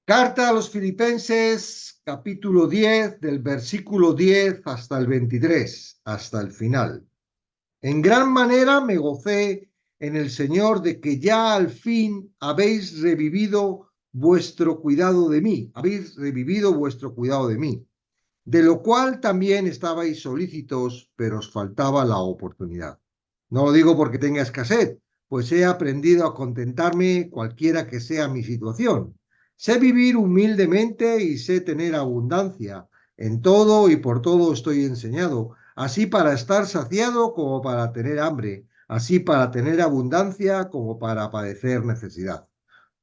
Carta a los Filipenses, capítulo 10, del versículo 10 hasta el 23, hasta el final. En gran manera me gocé en el Señor de que ya al fin habéis revivido vuestro cuidado de mí, de lo cual también estabais solícitos, pero os faltaba la oportunidad. No lo digo porque tenga escasez, pues he aprendido a contentarme cualquiera que sea mi situación. Sé vivir humildemente y sé tener abundancia. En todo y por todo estoy enseñado, así para estar saciado como para tener hambre, así para tener abundancia como para padecer necesidad.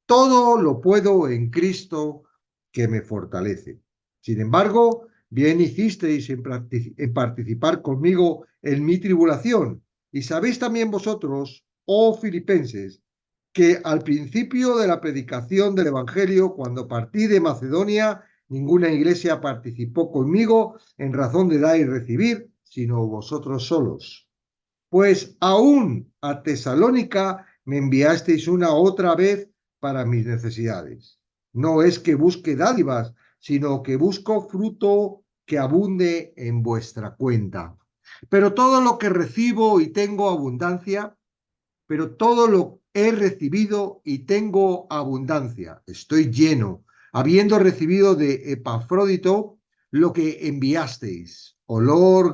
Todo lo puedo en Cristo que me fortalece. Sin embargo, bien hicisteis en participar conmigo en mi tribulación. Y sabéis también vosotros, oh filipenses, que al principio de la predicación del Evangelio, cuando partí de Macedonia, ninguna iglesia participó conmigo en razón de dar y recibir, sino vosotros solos. Pues aún a Tesalónica me enviasteis una otra vez para mis necesidades. No es que busque dádivas, sino que busco fruto que abunde en vuestra cuenta. Pero todo lo que recibo y tengo abundancia, pero todo lo he recibido y tengo abundancia. Estoy lleno, habiendo recibido de Epafrodito lo que enviasteis, olor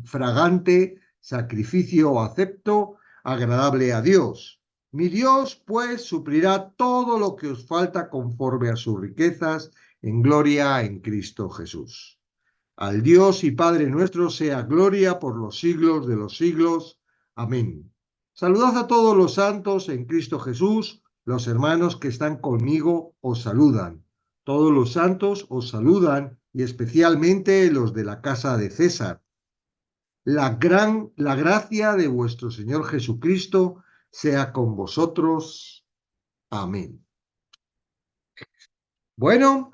fragante, sacrificio acepto, agradable a Dios. Mi Dios, pues, suplirá todo lo que os falta conforme a sus riquezas en gloria en Cristo Jesús. Al Dios y Padre nuestro sea gloria por los siglos de los siglos. Amén. Saludad a todos los santos en Cristo Jesús. Los hermanos que están conmigo os saludan. Todos los santos os saludan y especialmente los de la casa de César. La gracia de vuestro Señor Jesucristo sea con vosotros. Amén. Bueno,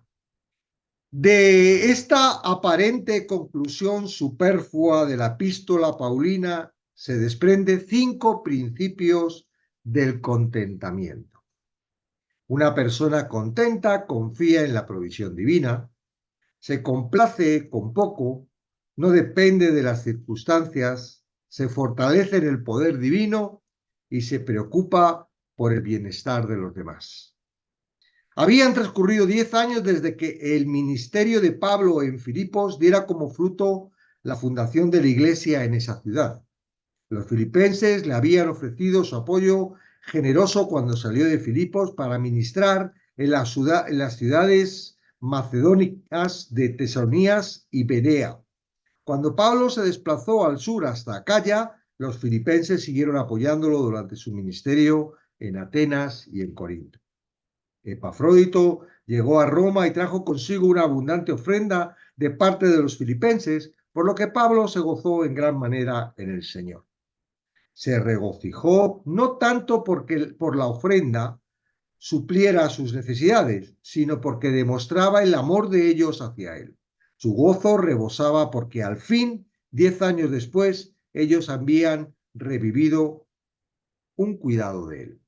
de esta aparente conclusión superflua de la epístola paulina se desprende 5 principios del contentamiento. Una persona contenta confía en la provisión divina, se complace con poco, no depende de las circunstancias, se fortalece en el poder divino y se preocupa por el bienestar de los demás. Habían transcurrido 10 años desde que el ministerio de Pablo en Filipos diera como fruto la fundación de la iglesia en esa ciudad. Los filipenses le habían ofrecido su apoyo generoso cuando salió de Filipos para ministrar en las ciudades macedónicas de Tesalónica y Berea. Cuando Pablo se desplazó al sur hasta Acaya, los filipenses siguieron apoyándolo durante su ministerio en Atenas y en Corinto. Epafrodito llegó a Roma y trajo consigo una abundante ofrenda de parte de los filipenses, por lo que Pablo se gozó en gran manera en el Señor. Se regocijó no tanto porque por la ofrenda supliera sus necesidades, sino porque demostraba el amor de ellos hacia él. Su gozo rebosaba porque al fin, 10 años después, ellos habían revivido un cuidado de él.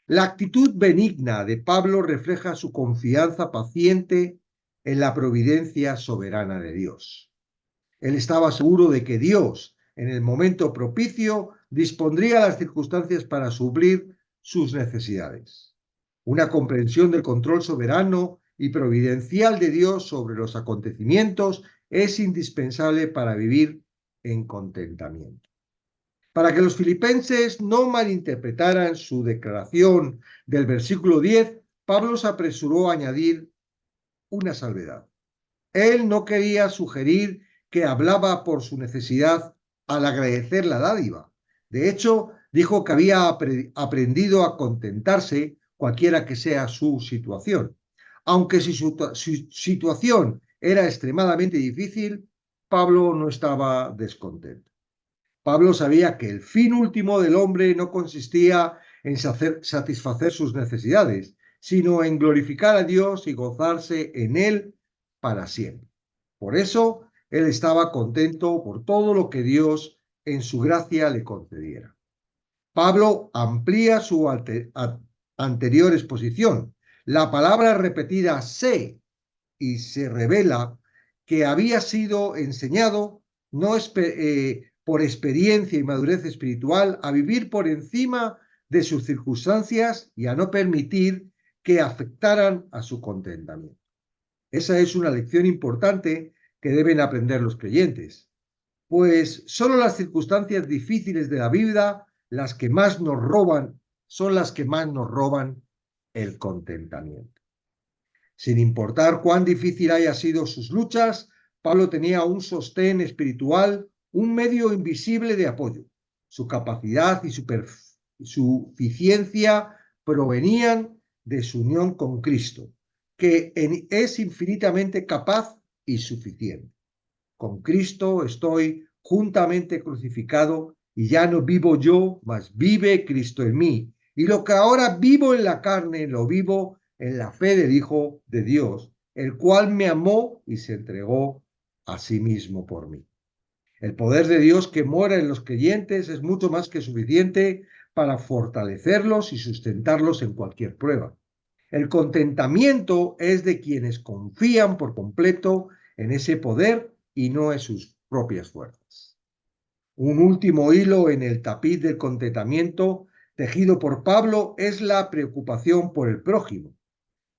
La actitud benigna de Pablo refleja su confianza paciente en la providencia soberana de Dios. Él estaba seguro de que Dios, en el momento propicio, dispondría las circunstancias para suplir sus necesidades. Una comprensión del control soberano y providencial de Dios sobre los acontecimientos es indispensable para vivir en contentamiento. Para que los filipenses no malinterpretaran su declaración del versículo 10, Pablo se apresuró a añadir una salvedad. Él no quería sugerir que hablaba por su necesidad al agradecer la dádiva. De hecho, dijo que había aprendido a contentarse cualquiera que sea su situación. Aunque si su situación era extremadamente difícil, Pablo no estaba descontento. Pablo sabía que el fin último del hombre no consistía en satisfacer sus necesidades, sino en glorificar a Dios y gozarse en Él para siempre. Por eso, él estaba contento por todo lo que Dios en su gracia le concediera. Pablo amplía su anterior exposición. La palabra repetida sé y se revela que había sido enseñado no por experiencia y madurez espiritual a vivir por encima de sus circunstancias y a no permitir que afectaran a su contentamiento. Esa es una lección importante que deben aprender los creyentes, pues solo las circunstancias difíciles de la vida, las que más nos roban, son las que más nos roban el contentamiento. Sin importar cuán difícil haya sido sus luchas, Pablo tenía un sostén espiritual, un medio invisible de apoyo. Su capacidad y suficiencia provenían de su unión con Cristo, que es infinitamente capaz y suficiente. Con Cristo estoy juntamente crucificado y ya no vivo yo, mas vive Cristo en mí. Y lo que ahora vivo en la carne, lo vivo en la fe del Hijo de Dios, el cual me amó y se entregó a sí mismo por mí. El poder de Dios que mora en los creyentes es mucho más que suficiente para fortalecerlos y sustentarlos en cualquier prueba. El contentamiento es de quienes confían por completo en ese poder y no en sus propias fuerzas. Un último hilo en el tapiz del contentamiento tejido por Pablo es la preocupación por el prójimo.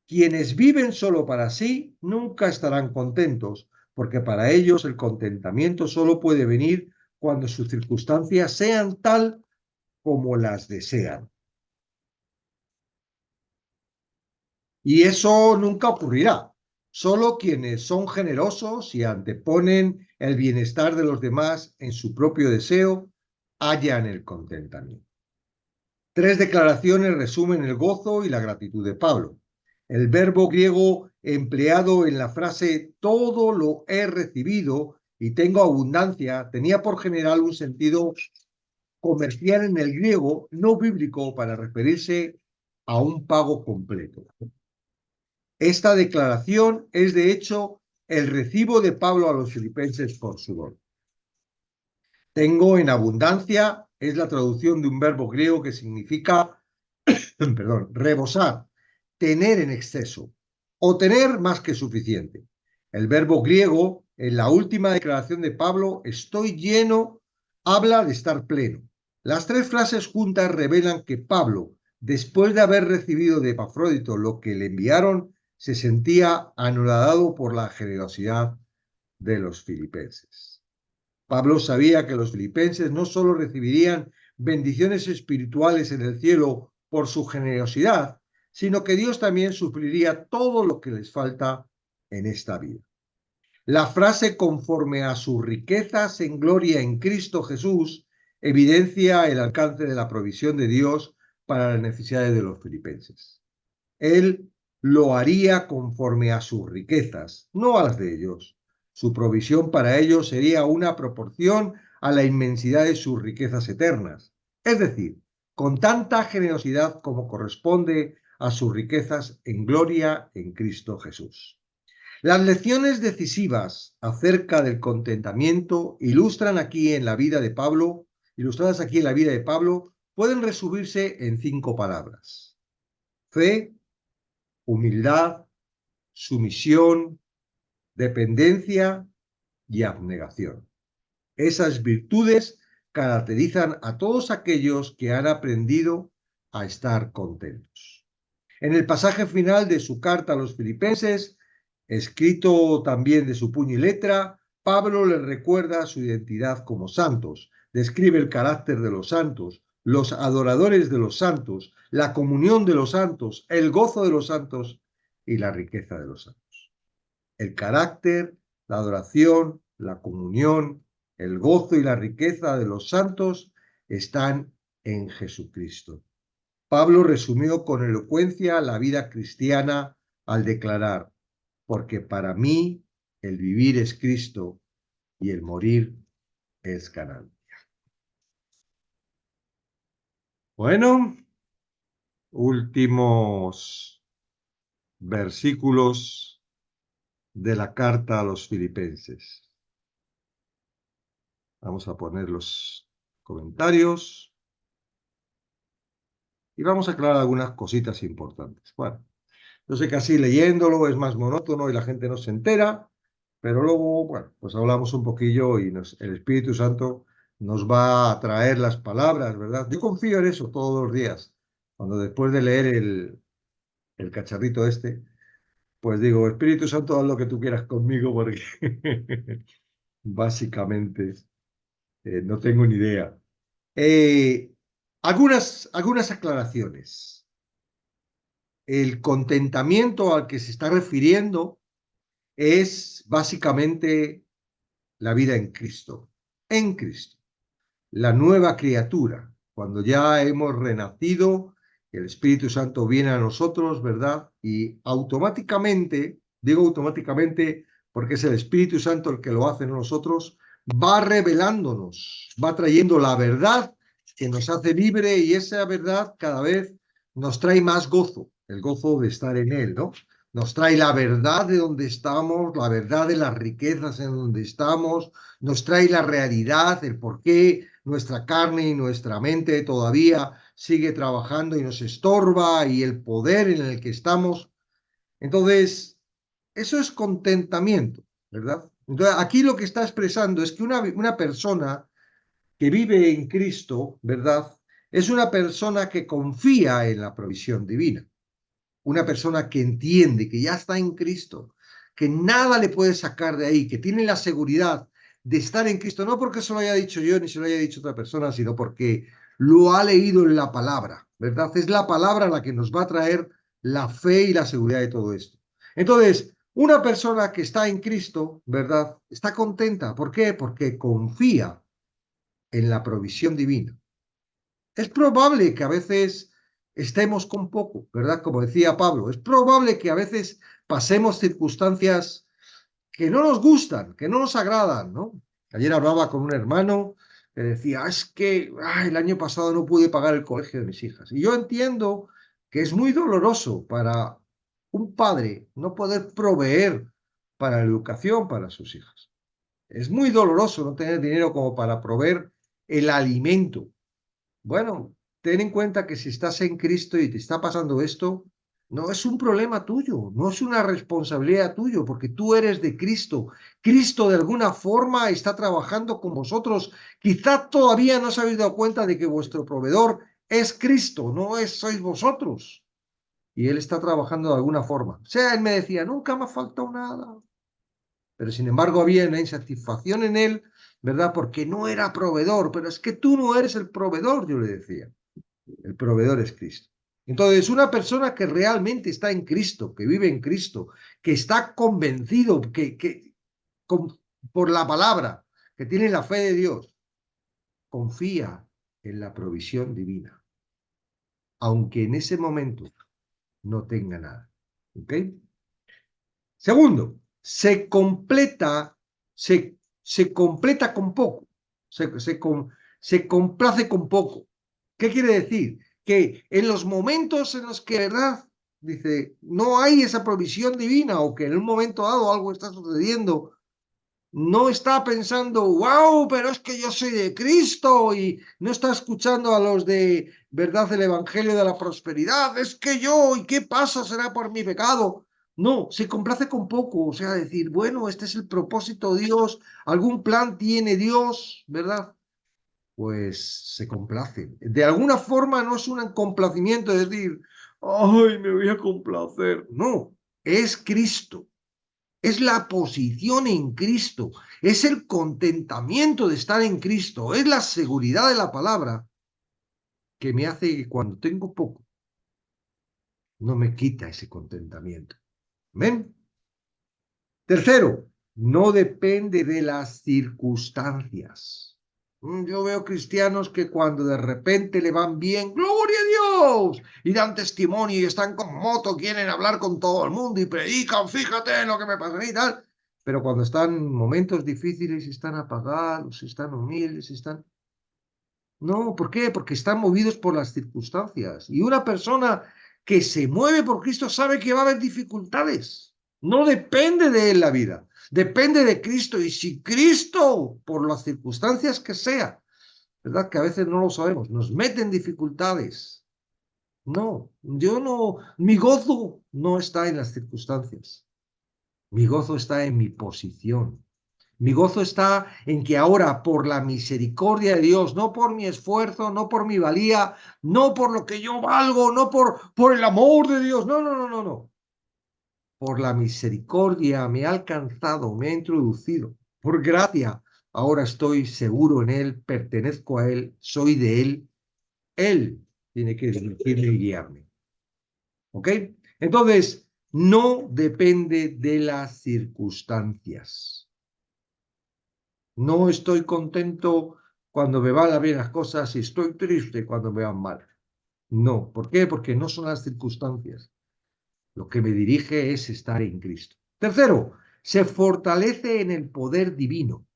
Quienes viven solo para sí nunca estarán contentos, porque para ellos el contentamiento solo puede venir cuando sus circunstancias sean tal como las desean. Y eso nunca ocurrirá. Solo quienes son generosos y anteponen el bienestar de los demás en su propio deseo hallan el contentamiento. Tres declaraciones resumen el gozo y la gratitud de Pablo. El verbo griego empleado en la frase todo lo he recibido y tengo abundancia tenía por general un sentido comercial en el griego no bíblico para referirse a un pago completo. Esta declaración es, de hecho, el recibo de Pablo a los filipenses por su don. Tengo en abundancia es la traducción de un verbo griego que significa, rebosar, tener en exceso o tener más que suficiente. El verbo griego, en la última declaración de Pablo, estoy lleno, habla de estar pleno. Las tres frases juntas revelan que Pablo, después de haber recibido de Epafrodito lo que le enviaron, se sentía anonadado por la generosidad de los filipenses. Pablo sabía que los filipenses no solo recibirían bendiciones espirituales en el cielo por su generosidad, sino que Dios también supliría todo lo que les falta en esta vida. La frase conforme a sus riquezas en gloria en Cristo Jesús evidencia el alcance de la provisión de Dios para las necesidades de los filipenses. Él lo haría conforme a sus riquezas, no a las de ellos. Su provisión para ellos sería una proporción a la inmensidad de sus riquezas eternas, es decir, con tanta generosidad como corresponde a sus riquezas en gloria en Cristo Jesús. Las lecciones decisivas acerca del contentamiento ilustradas aquí en la vida de Pablo, pueden resumirse en 5 palabras: fe, humildad, sumisión, dependencia y abnegación. Esas virtudes caracterizan a todos aquellos que han aprendido a estar contentos. En el pasaje final de su carta a los filipenses, escrito también de su puño y letra, Pablo les recuerda su identidad como santos, describe el carácter de los santos, los adoradores de los santos, la comunión de los santos, el gozo de los santos y la riqueza de los santos. El carácter, la adoración, la comunión, el gozo y la riqueza de los santos están en Jesucristo. Pablo resumió con elocuencia la vida cristiana al declarar: porque para mí el vivir es Cristo y el morir es ganancia. Bueno, últimos versículos de la carta a los filipenses. Vamos a poner los comentarios y vamos a aclarar algunas cositas importantes. Bueno, Yo sé que así leyéndolo es más monótono y la gente no se entera, pero luego, bueno, pues hablamos un poquillo y el Espíritu Santo nos va a traer las palabras, ¿verdad? Yo confío en eso todos los días. Cuando después de leer el cacharrito este, pues digo, Espíritu Santo, haz lo que tú quieras conmigo porque básicamente no tengo ni idea. Eh, algunas aclaraciones. El contentamiento al que se está refiriendo es básicamente la vida en Cristo. En Cristo. La nueva criatura. Cuando ya hemos renacido, el Espíritu Santo viene a nosotros, ¿verdad? Y automáticamente, digo automáticamente porque es el Espíritu Santo el que lo hace en nosotros, va revelándonos, va trayendo la verdad que nos hace libre y esa verdad cada vez nos trae más gozo, el gozo de estar en Él, ¿no? Nos trae la verdad de donde estamos, la verdad de las riquezas en donde estamos, nos trae la realidad, el por qué nuestra carne y nuestra mente todavía sigue trabajando y nos estorba y el poder en el que estamos. Entonces, eso es contentamiento, ¿verdad? Entonces, aquí lo que está expresando es que una persona que vive en Cristo, ¿verdad? Es una persona que confía en la provisión divina, una persona que entiende que ya está en Cristo, que nada le puede sacar de ahí, que tiene la seguridad de estar en Cristo, no porque se lo haya dicho yo ni se lo haya dicho otra persona, sino porque lo ha leído en la palabra, ¿verdad? Es la palabra la que nos va a traer la fe y la seguridad de todo esto. Entonces, una persona que está en Cristo, ¿verdad? Está contenta. ¿Por qué? Porque confía en la provisión divina. Es probable que a veces estemos con poco, ¿verdad? Como decía Pablo, es probable que a veces pasemos circunstancias que no nos gustan, que no nos agradan, ¿no? Ayer hablaba con un hermano que decía, es que el año pasado no pude pagar el colegio de mis hijas. Y yo entiendo que es muy doloroso para un padre no poder proveer para la educación para sus hijas. Es muy doloroso no tener dinero como para proveer el alimento. Bueno, ten en cuenta que si estás en Cristo y te está pasando esto, no es un problema tuyo, no es una responsabilidad tuya, porque tú eres de Cristo. Cristo de alguna forma está trabajando con vosotros. Quizá todavía no os habéis dado cuenta de que vuestro proveedor es Cristo, no sois vosotros. Y Él está trabajando de alguna forma. O sea, Él me decía, nunca me ha faltado nada. Pero sin embargo había una insatisfacción en Él, ¿verdad? Porque no era proveedor, pero es que tú no eres el proveedor, yo le decía. El proveedor es Cristo. Entonces, una persona que realmente está en Cristo, que vive en Cristo, que está convencido con, por la palabra, que tiene la fe de Dios, confía en la provisión divina, aunque en ese momento no tenga nada. ¿Ok? Segundo, se completa con poco, se complace con poco. ¿Qué quiere decir? Que en los momentos en los que, ¿verdad? Dice, no hay esa provisión divina o que en un momento dado algo está sucediendo, no está pensando, wow, pero es que yo soy de Cristo y no está escuchando a los de, ¿verdad?, el Evangelio de la Prosperidad, es que yo, ¿y qué pasa? ¿Será por mi pecado? No, se complace con poco, o sea, decir, bueno, este es el propósito de Dios, algún plan tiene Dios, ¿verdad? Pues se complace. De alguna forma no es un complacimiento de decir, ay, me voy a complacer. No, es Cristo. Es la posición en Cristo, es el contentamiento de estar en Cristo, es la seguridad de la palabra que me hace que cuando tengo poco, no me quita ese contentamiento. ¿Ven? Tercero, no depende de las circunstancias. Yo veo cristianos que cuando de repente le van bien, ¡gloria a Dios! Y dan testimonio y están con moto, quieren hablar con todo el mundo y predican, fíjate en lo que me pasa y tal. Pero cuando están en momentos difíciles, están apagados, están humildes, están... No, ¿por qué? Porque están movidos por las circunstancias. Y una persona que se mueve por Cristo sabe que va a haber dificultades. No depende de él la vida, depende de Cristo. Y si Cristo, por las circunstancias que sea, ¿verdad? Que a veces no lo sabemos, nos mete en dificultades. No, yo no, mi gozo no está en las circunstancias. Mi gozo está en mi posición. Mi gozo está en que ahora, por la misericordia de Dios, no por mi esfuerzo, no por mi valía, no por lo que yo valgo, no por el amor de Dios, no, no, no, no, no. Por la misericordia me ha alcanzado, me ha introducido. Por gracia, ahora estoy seguro en Él, pertenezco a Él, soy de Él. Él tiene que dirigirme y guiarme. ¿Ok? Entonces, no depende de las circunstancias. No estoy contento cuando me van bien las cosas y estoy triste cuando me van mal. No. ¿Por qué? Porque no son las circunstancias. Lo que me dirige es estar en Cristo. Tercero, se fortalece en el poder divino.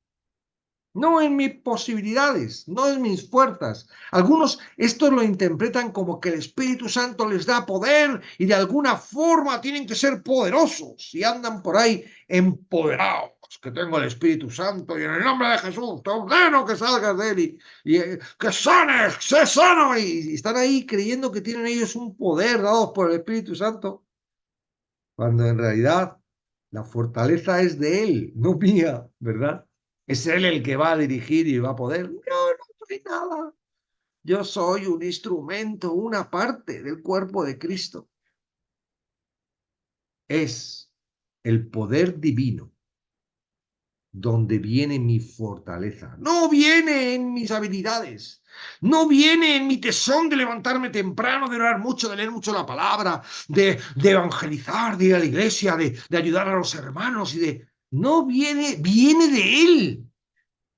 No en mis posibilidades, no en mis fuerzas. Algunos esto lo interpretan como que el Espíritu Santo les da poder y de alguna forma tienen que ser poderosos y andan por ahí empoderados, que tengo el Espíritu Santo y en el nombre de Jesús te ordeno que salgas de él y que sanes, sé sano y están ahí creyendo que tienen ellos un poder dado por el Espíritu Santo, cuando en realidad la fortaleza es de él, no mía, ¿verdad? Es él el que va a dirigir y va a poder. No, no soy nada. Yo soy un instrumento, una parte del cuerpo de Cristo. Es el poder divino donde viene mi fortaleza. No viene en mis habilidades. No viene en mi tesón de levantarme temprano, de orar mucho, de leer mucho la palabra, de evangelizar, de ir a la iglesia, de ayudar a los hermanos y de... No viene, viene de Él.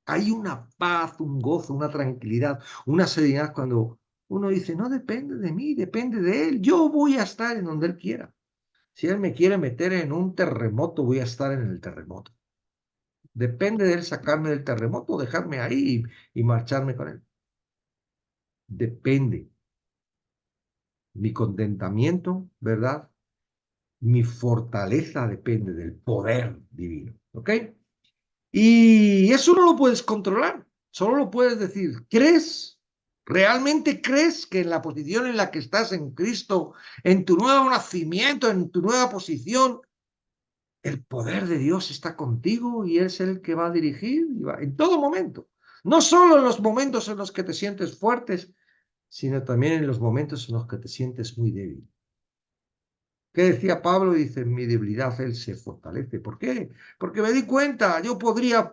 Hay una paz, un gozo, una tranquilidad, una serenidad cuando uno dice, no depende de mí, depende de Él. Yo voy a estar en donde Él quiera. Si Él me quiere meter en un terremoto, voy a estar en el terremoto. Depende de Él sacarme del terremoto, dejarme ahí y marcharme con Él. Depende. Mi contentamiento, ¿verdad? Mi fortaleza depende del poder divino. ¿Ok? Y eso no lo puedes controlar, solo lo puedes decir. ¿Crees? ¿Realmente crees que en la posición en la que estás en Cristo, en tu nuevo nacimiento, en tu nueva posición, el poder de Dios está contigo y es el que va a dirigir y va, en todo momento? No solo en los momentos en los que te sientes fuertes, sino también en los momentos en los que te sientes muy débil. ¿Qué decía Pablo? Dice, en mi debilidad él se fortalece. ¿Por qué? Porque me di cuenta,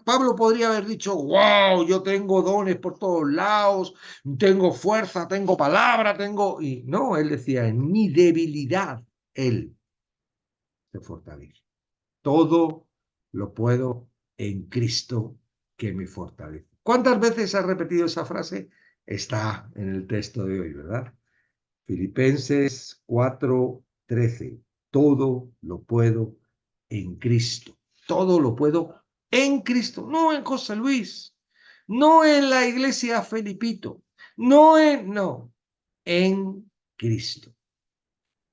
Pablo podría haber dicho, wow, yo tengo dones por todos lados, tengo fuerza, tengo palabra, y no, él decía, en mi debilidad él se fortalece. Todo lo puedo en Cristo que me fortalece. ¿Cuántas veces has repetido esa frase? Está en el texto de hoy, ¿verdad? Filipenses 4:13. Todo lo puedo en Cristo. Todo lo puedo en Cristo, no en José Luis, no en la iglesia Felipito, no, en Cristo.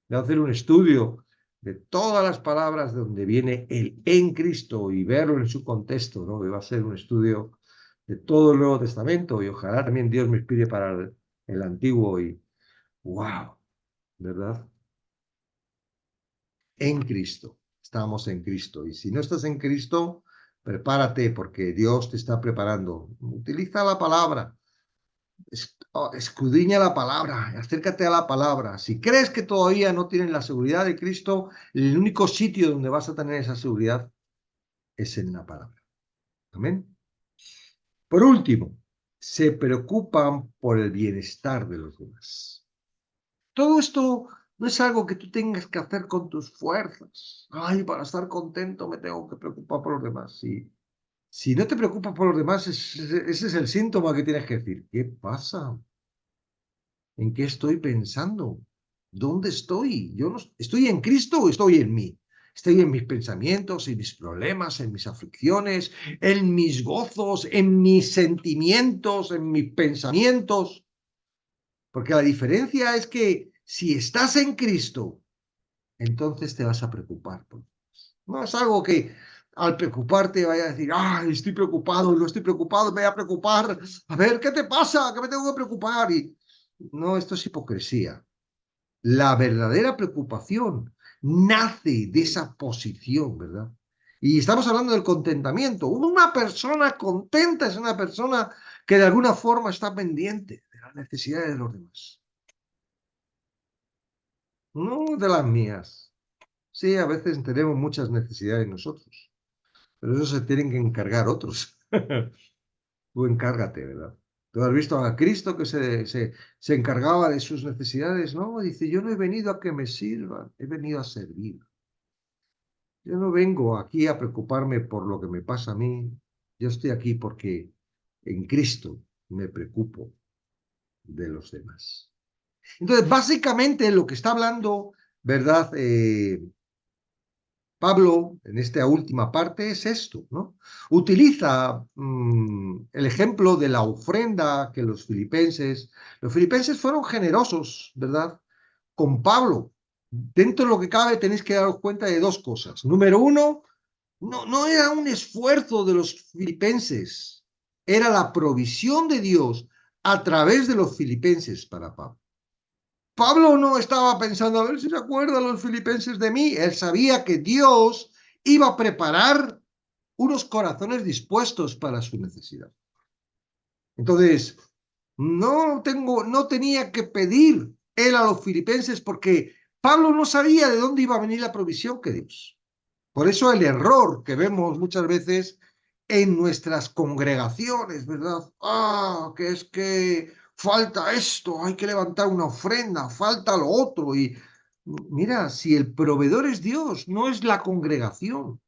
Voy a hacer un estudio de todas las palabras de donde viene el en Cristo y verlo en su contexto, ¿no? Va a ser un estudio de todo el Nuevo Testamento y ojalá también Dios me inspire para el Antiguo y wow, ¿verdad? En Cristo. Estamos en Cristo. Y si no estás en Cristo, prepárate porque Dios te está preparando. Utiliza la palabra. Escudriña la palabra. Acércate a la palabra. Si crees que todavía no tienes la seguridad de Cristo, el único sitio donde vas a tener esa seguridad es en la palabra. Amén. Por último, se preocupan por el bienestar de los demás. Todo esto no es algo que tú tengas que hacer con tus fuerzas. Ay, para estar contento me tengo que preocupar por los demás. Si no te preocupas por los demás, ese es el síntoma que tienes que decir. ¿Qué pasa? ¿En qué estoy pensando? ¿Dónde estoy? Yo no estoy en Cristo o estoy en mí. Estoy en mis pensamientos, en mis problemas, en mis aflicciones, en mis gozos, en mis sentimientos, en mis pensamientos. Porque la diferencia es que si estás en Cristo, entonces te vas a preocupar. No es algo que al preocuparte vaya a decir, ay, estoy preocupado, no estoy preocupado, me voy a preocupar. A ver, ¿qué te pasa? ¿Qué me tengo que preocupar? Y no, esto es hipocresía. La verdadera preocupación nace de esa posición, ¿verdad? Y estamos hablando del contentamiento. Una persona contenta es una persona que de alguna forma está pendiente de las necesidades de los demás. No de las mías. Sí, a veces tenemos muchas necesidades nosotros, pero eso se tienen que encargar otros. Tú encárgate, ¿verdad? ¿Tú has visto a Cristo que se encargaba de sus necesidades? No, dice, yo no he venido a que me sirvan, he venido a servir. Yo no vengo aquí a preocuparme por lo que me pasa a mí. Yo estoy aquí porque en Cristo me preocupo de los demás. Entonces, básicamente lo que está hablando, ¿verdad? Pablo, en esta última parte, es esto, ¿no? Utiliza el ejemplo de la ofrenda que los filipenses fueron generosos, ¿verdad? Con Pablo. Dentro de lo que cabe, tenéis que daros cuenta de dos cosas. Número uno, no era un esfuerzo de los filipenses, era la provisión de Dios a través de los filipenses para Pablo. Pablo no estaba pensando a ver si se acuerdan los filipenses de mí. Él sabía que Dios iba a preparar unos corazones dispuestos para su necesidad. Entonces, no tenía que pedir él a los filipenses porque Pablo no sabía de dónde iba a venir la provisión que Dios. Por eso el error que vemos muchas veces en nuestras congregaciones, ¿verdad? Que es que falta esto, hay que levantar una ofrenda, falta lo otro. Y mira, si el proveedor es Dios, no es la congregación.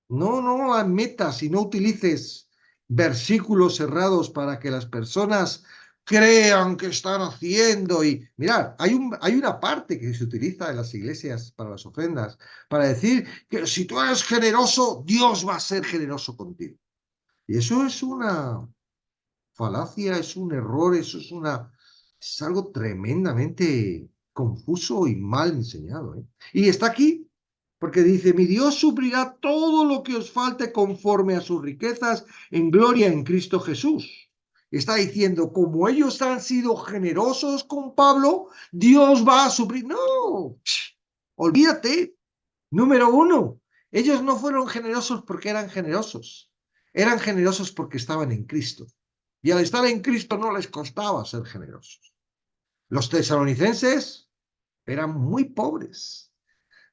No metas y no utilices versículos cerrados para que las personas crean que están haciendo. Y mirad, hay una parte que se utiliza en las iglesias para las ofrendas, para decir que si tú eres generoso, Dios va a ser generoso contigo. Y eso es una falacia, es un error, es algo tremendamente confuso y mal enseñado, ¿eh? Y está aquí, porque dice, mi Dios suplirá todo lo que os falte conforme a sus riquezas en gloria en Cristo Jesús. Está diciendo, como ellos han sido generosos con Pablo, Dios va a suplir. No, olvídate. Número uno, ellos no fueron generosos porque eran generosos porque estaban en Cristo. Y al estar en Cristo no les costaba ser generosos. Los tesalonicenses eran muy pobres,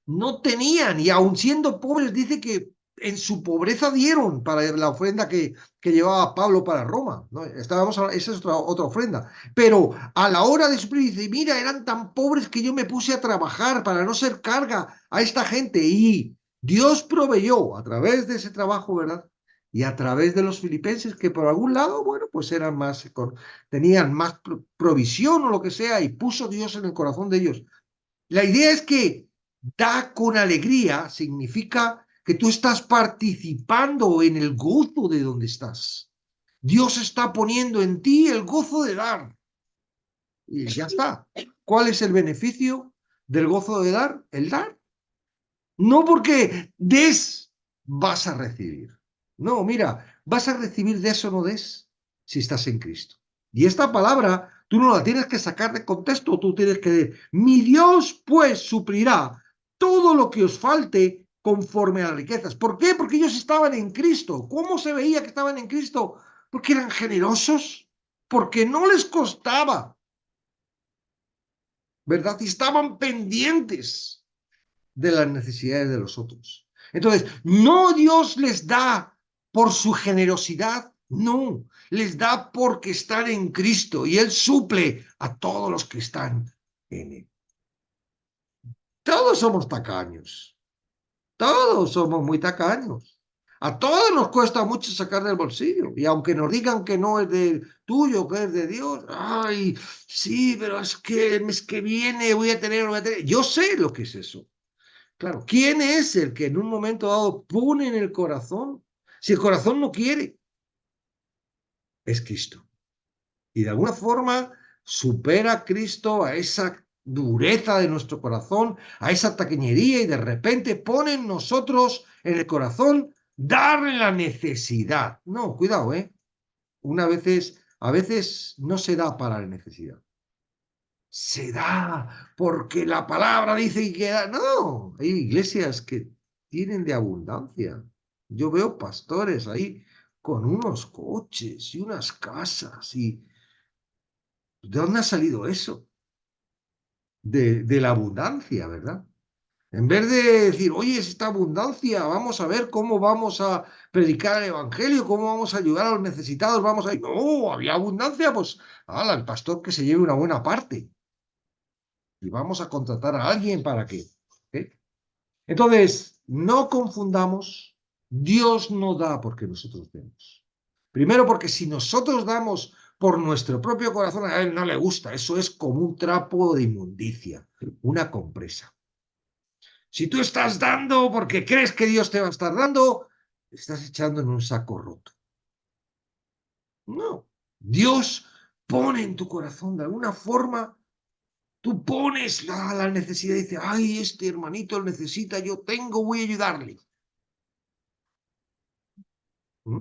no tenían, y aun siendo pobres, dice que en su pobreza dieron para la ofrenda que llevaba Pablo para Roma, ¿no? Esa es otra ofrenda. Pero a la hora de suplir, dice, mira, eran tan pobres que yo me puse a trabajar para no ser carga a esta gente. Y Dios proveyó a través de ese trabajo, ¿verdad? Y a través de los filipenses, que por algún lado, bueno, pues eran más, tenían más provisión o lo que sea, y puso Dios en el corazón de ellos. La idea es que da con alegría significa que tú estás participando en el gozo de donde estás. Dios está poniendo en ti el gozo de dar. Y ya está. ¿Cuál es el beneficio del gozo de dar? El dar. No porque des, vas a recibir. No, mira, vas a recibir des o no des si estás en Cristo. Y esta palabra tú no la tienes que sacar de contexto, tú tienes que decir, mi Dios pues suplirá todo lo que os falte conforme a las riquezas. ¿Por qué? Porque ellos estaban en Cristo. ¿Cómo se veía que estaban en Cristo? Porque eran generosos, porque no les costaba, ¿verdad? Y estaban pendientes de las necesidades de los otros. Entonces, no Dios les da por su generosidad, no, les da porque están en Cristo y Él suple a todos los que están en Él. Todos somos tacaños, todos somos muy tacaños. A todos nos cuesta mucho sacar del bolsillo. Y aunque nos digan que no es de tuyo, que es de Dios, ay, sí, pero es que el mes que viene voy a tener. Yo sé lo que es eso. Claro, ¿quién es el que en un momento dado pone en el corazón? Si el corazón no quiere, es Cristo. Y de alguna forma supera a Cristo a esa dureza de nuestro corazón, a esa taqueñería y de repente pone en nosotros, en el corazón, darle la necesidad. No, cuidado, ¿eh? A veces no se da para la necesidad. se da porque la palabra dice que da. No, hay iglesias que tienen de abundancia. Yo veo pastores ahí con unos coches y unas casas. ¿Y de dónde ha salido eso? De la abundancia, ¿verdad? En vez de decir, oye, es esta abundancia, vamos a ver cómo vamos a predicar el evangelio, cómo vamos a ayudar a los necesitados, vamos a... No, había abundancia, pues, ala, el pastor que se lleve una buena parte. Y vamos a contratar a alguien para que... ¿eh? Entonces, no confundamos, Dios no da porque nosotros demos. Primero porque si nosotros damos por nuestro propio corazón, a Él no le gusta, eso es como un trapo de inmundicia, una compresa. Si tú estás dando porque crees que Dios te va a estar dando, estás echando en un saco roto. No, Dios pone en tu corazón de alguna forma. Tú pones la necesidad y dices, ay, este hermanito lo necesita, yo tengo, voy a ayudarle. ¿Mm?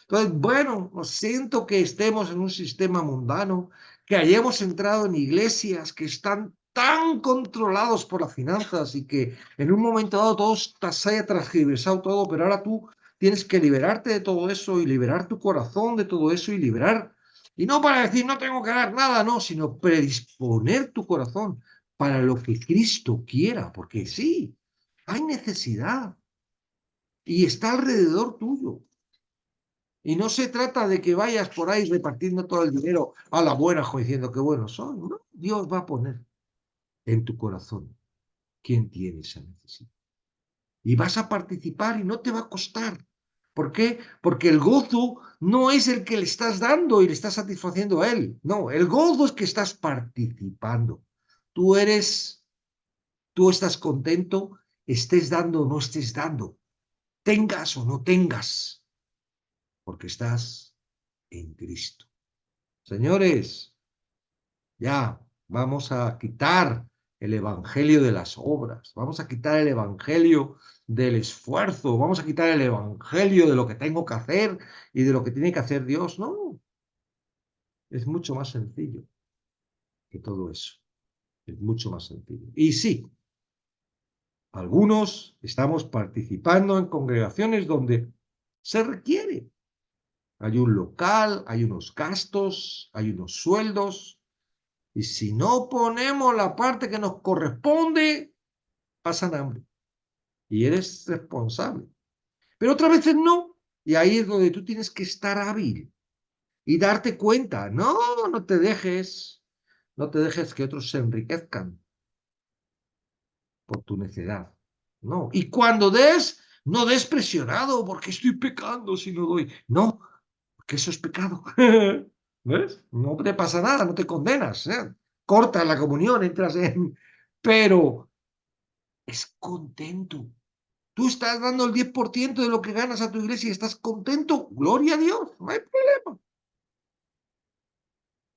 Entonces, bueno, lo siento que estemos en un sistema mundano, que hayamos entrado en iglesias que están tan controlados por las finanzas y que en un momento dado todo se haya transgiversado todo, pero ahora tú tienes que liberarte de todo eso y liberar tu corazón de todo eso y liberar, y no para decir no tengo que dar nada, no, sino predisponer tu corazón para lo que Cristo quiera, porque sí, hay necesidad y está alrededor tuyo. Y no se trata de que vayas por ahí repartiendo todo el dinero a la buena, diciendo que buenos son. No, Dios va a poner en tu corazón quién tiene esa necesidad. Y vas a participar y no te va a costar. ¿Por qué? Porque el gozo no es el que le estás dando y le estás satisfaciendo a él. No, el gozo es que estás participando. Tú estás contento, estés dando o no estés dando, tengas o no tengas, porque estás en Cristo. Señores, ya, vamos a quitar el evangelio de las obras, vamos a quitar el evangelio del esfuerzo, vamos a quitar el evangelio de lo que tengo que hacer y de lo que tiene que hacer Dios. No, es mucho más sencillo que todo eso. Es mucho más sencillo. Y sí, algunos estamos participando en congregaciones donde se requiere. Hay un local, hay unos gastos, hay unos sueldos. Y si no ponemos la parte que nos corresponde, pasan hambre. Y eres responsable. Pero otras veces no. Y ahí es donde tú tienes que estar hábil y darte cuenta. No, no te dejes. No te dejes que otros se enriquezcan por tu necedad. No. Y cuando des, no des presionado porque estoy pecando si no doy. No, porque eso es pecado. ¿Ves? No te pasa nada, no te condenas. Cortas la comunión, entras en... Pero es contento. Tú estás dando el 10% de lo que ganas a tu iglesia y estás contento. Gloria a Dios, no hay problema.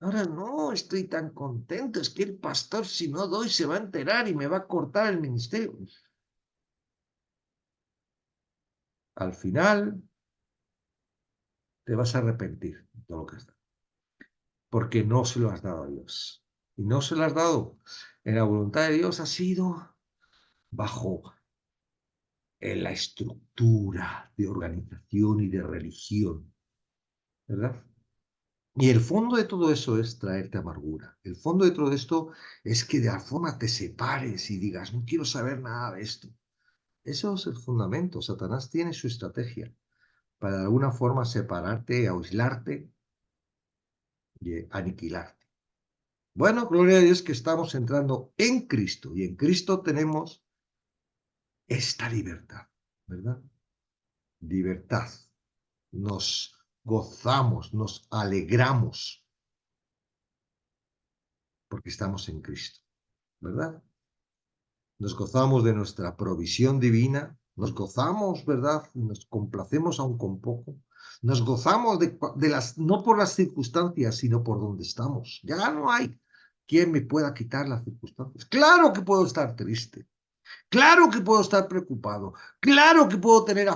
Ahora no estoy tan contento. Es que el pastor, si no doy, se va a enterar y me va a cortar el ministerio. Al final te vas a arrepentir de todo lo que has dado. Porque no se lo has dado a Dios. Y no se lo has dado. En la voluntad de Dios ha sido bajo en la estructura de organización y de religión, ¿verdad? Y el fondo de todo eso es traerte amargura. El fondo de todo esto es que de alguna forma te separes y digas, no quiero saber nada de esto. Eso es el fundamento. Satanás tiene su estrategia para de alguna forma separarte, aislarte y aniquilarte. Bueno, gloria a Dios que estamos entrando en Cristo y en Cristo tenemos esta libertad, ¿verdad? Libertad. Nos gozamos, nos alegramos porque estamos en Cristo, ¿verdad? Nos gozamos de nuestra provisión divina, nos gozamos, ¿verdad? Nos complacemos aún con poco, nos gozamos de las, no por las circunstancias, sino por donde estamos. Ya no hay quien me pueda quitar las circunstancias. Claro que puedo estar triste, claro que puedo estar preocupado, claro que puedo tener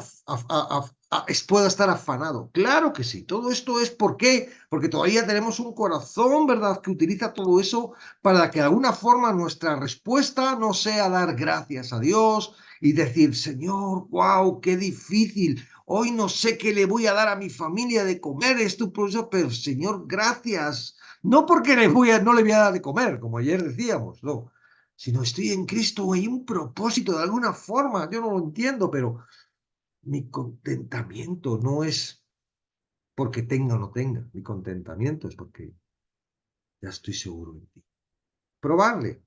puedo estar afanado. Claro que sí. Todo esto es ¿por qué? Porque todavía tenemos un corazón, ¿verdad?, que utiliza todo eso para que de alguna forma nuestra respuesta no sea dar gracias a Dios y decir, Señor, wow, qué difícil. Hoy no sé qué le voy a dar a mi familia de comer, esto, pero Señor, gracias. No porque no le voy a dar de comer, como ayer decíamos, no. Sino estoy en Cristo, hay un propósito de alguna forma. Yo no lo entiendo, pero mi contentamiento no es porque tenga o no tenga. Mi contentamiento es porque ya estoy seguro en ti. Probarle.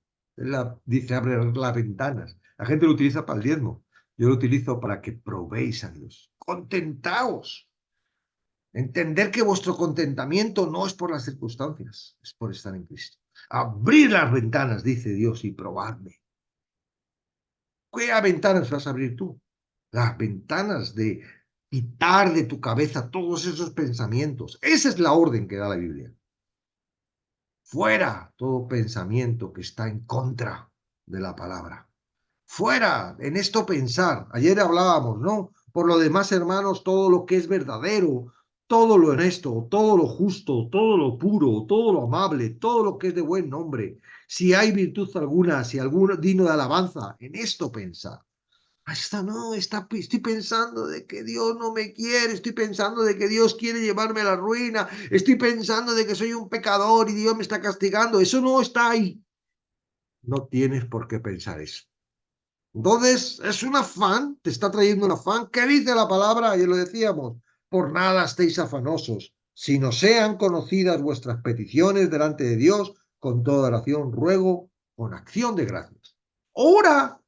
Dice, abre las ventanas. La gente lo utiliza para el diezmo. Yo lo utilizo para que probéis a Dios. Contentaos. Entender que vuestro contentamiento no es por las circunstancias, es por estar en Cristo. Abrir las ventanas, dice Dios, y probadme. ¿Qué ventanas vas a abrir tú? Las ventanas de quitar de tu cabeza todos esos pensamientos. Esa es la orden que da la Biblia. Fuera todo pensamiento que está en contra de la palabra. Fuera en esto pensar. Ayer hablábamos, ¿no? Por lo demás, hermanos, todo lo que es verdadero, todo lo honesto, todo lo justo, todo lo puro, todo lo amable, todo lo que es de buen nombre. Si hay virtud alguna, si alguno digno de alabanza, en esto pensar. Hasta no, estoy pensando de que Dios no me quiere, estoy pensando de que Dios quiere llevarme a la ruina, estoy pensando de que soy un pecador y Dios me está castigando. Eso no está ahí. No tienes por qué pensar eso. Entonces, es un afán, te está trayendo un afán. ¿Qué dice la palabra? Ayer lo decíamos, por nada estéis afanosos, sino sean conocidas vuestras peticiones delante de Dios con toda oración, ruego, con acción de gracias. Ora.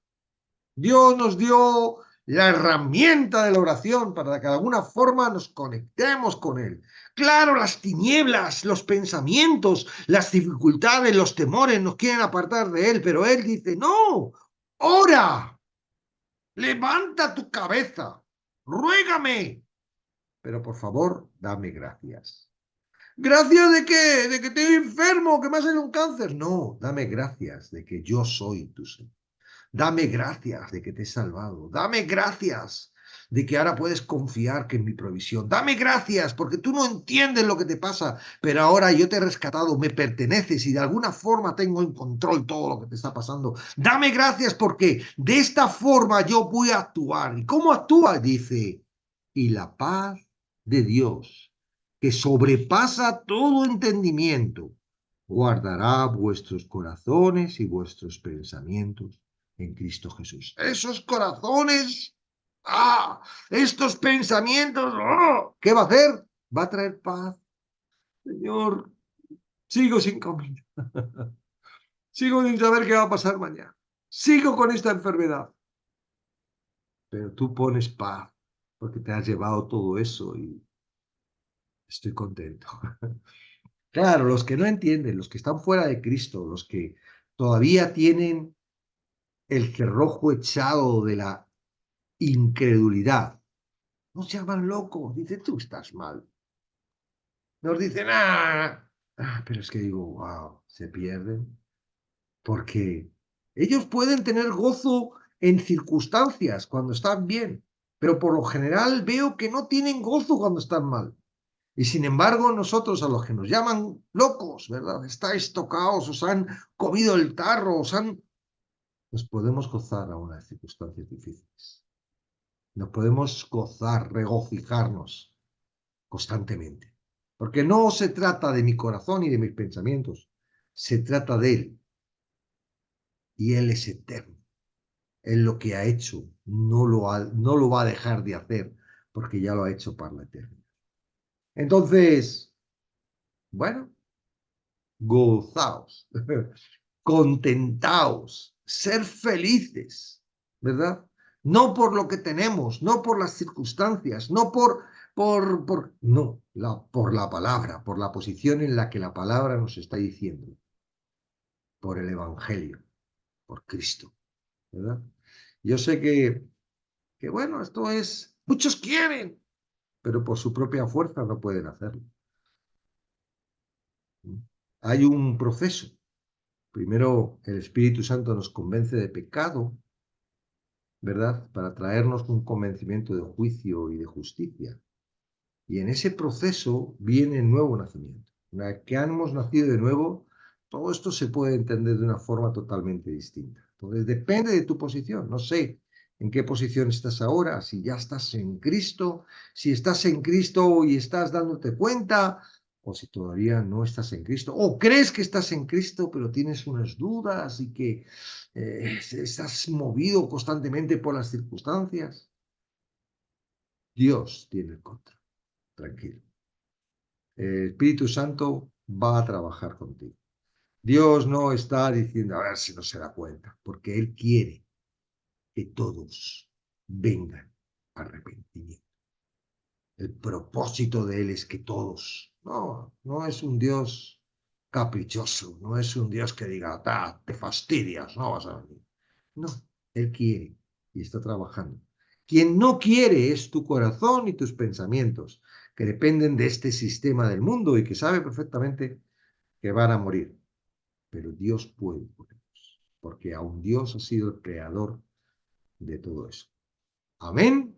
Dios nos dio la herramienta de la oración para que de alguna forma nos conectemos con Él. Claro, las tinieblas, los pensamientos, las dificultades, los temores nos quieren apartar de Él, pero Él dice, no, ora, levanta tu cabeza, ruégame, pero por favor, dame gracias. ¿Gracias de qué? ¿De que estoy enfermo? ¿Que me ha salido un cáncer? No, dame gracias de que yo soy tu Señor. Dame gracias de que te he salvado. Dame gracias de que ahora puedes confiar que en mi provisión. Dame gracias porque tú no entiendes lo que te pasa, pero ahora yo te he rescatado, me perteneces y de alguna forma tengo en control todo lo que te está pasando. Dame gracias porque de esta forma yo voy a actuar. ¿Y cómo actúa? Dice, y la paz de Dios, que sobrepasa todo entendimiento, guardará vuestros corazones y vuestros pensamientos en Cristo Jesús. Esos corazones, estos pensamientos, ¿qué va a hacer? Va a traer paz. Señor, sigo sin comer, sigo sin saber qué va a pasar mañana, sigo con esta enfermedad, pero tú pones paz porque te has llevado todo eso y estoy contento. Claro, los que no entienden, los que están fuera de Cristo, los que todavía tienen el cerrojo echado de la incredulidad, nos llaman locos, dicen, tú estás mal. Nos dicen, pero es que digo, wow, se pierden, porque ellos pueden tener gozo en circunstancias cuando están bien, pero por lo general veo que no tienen gozo cuando están mal. Y sin embargo, nosotros a los que nos llaman locos, ¿verdad? Estáis tocados, os han comido el tarro, nos podemos gozar aún en circunstancias difíciles. Nos podemos gozar, regocijarnos constantemente. Porque no se trata de mi corazón y de mis pensamientos, se trata de Él. Y Él es eterno. Él lo que ha hecho no lo va a dejar de hacer porque ya lo ha hecho para la eternidad. Entonces, bueno, gozaos, contentaos, ser felices, ¿verdad? No por lo que tenemos, no por las circunstancias, no no, por la palabra, por la posición en la que la palabra nos está diciendo, por el Evangelio, por Cristo, ¿verdad? Yo sé que bueno, esto es, muchos quieren, pero por su propia fuerza no pueden hacerlo. Hay un proceso. Primero, el Espíritu Santo nos convence de pecado, ¿verdad? Para traernos un convencimiento de juicio y de justicia. Y en ese proceso viene el nuevo nacimiento. Una vez que hemos nacido de nuevo, todo esto se puede entender de una forma totalmente distinta. Entonces, depende de tu posición. No sé en qué posición estás ahora, si ya estás en Cristo, si estás en Cristo y estás dándote cuenta, o si todavía no estás en Cristo, o crees que estás en Cristo, pero tienes unas dudas y que estás movido constantemente por las circunstancias. Dios tiene el control. Tranquilo. El Espíritu Santo va a trabajar contigo. Dios no está diciendo, a ver si no se da cuenta, porque Él quiere que todos vengan a arrepentimiento. El propósito de Él es que todos, no es un Dios caprichoso, no es un Dios que diga, te fastidias, no vas a venir. No, Él quiere y está trabajando. Quien no quiere es tu corazón y tus pensamientos, que dependen de este sistema del mundo y que sabe perfectamente que van a morir. Pero Dios puede ponerlos, porque aún Dios ha sido el creador de todo eso. Amén.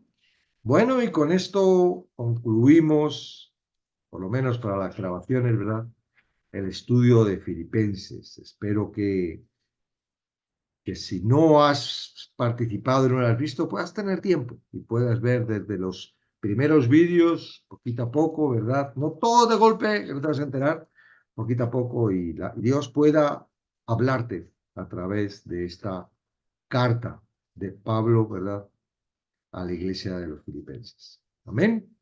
Bueno, y con esto concluimos, por lo menos para las grabaciones, ¿verdad? El estudio de Filipenses. Espero que si no has participado y no lo has visto, puedas tener tiempo y puedas ver desde los primeros vídeos, poquito a poco, ¿verdad? No todo de golpe, que no te vas a enterar, poquito a poco, y Dios pueda hablarte a través de esta carta de Pablo, ¿verdad? A la iglesia de los filipenses. Amén.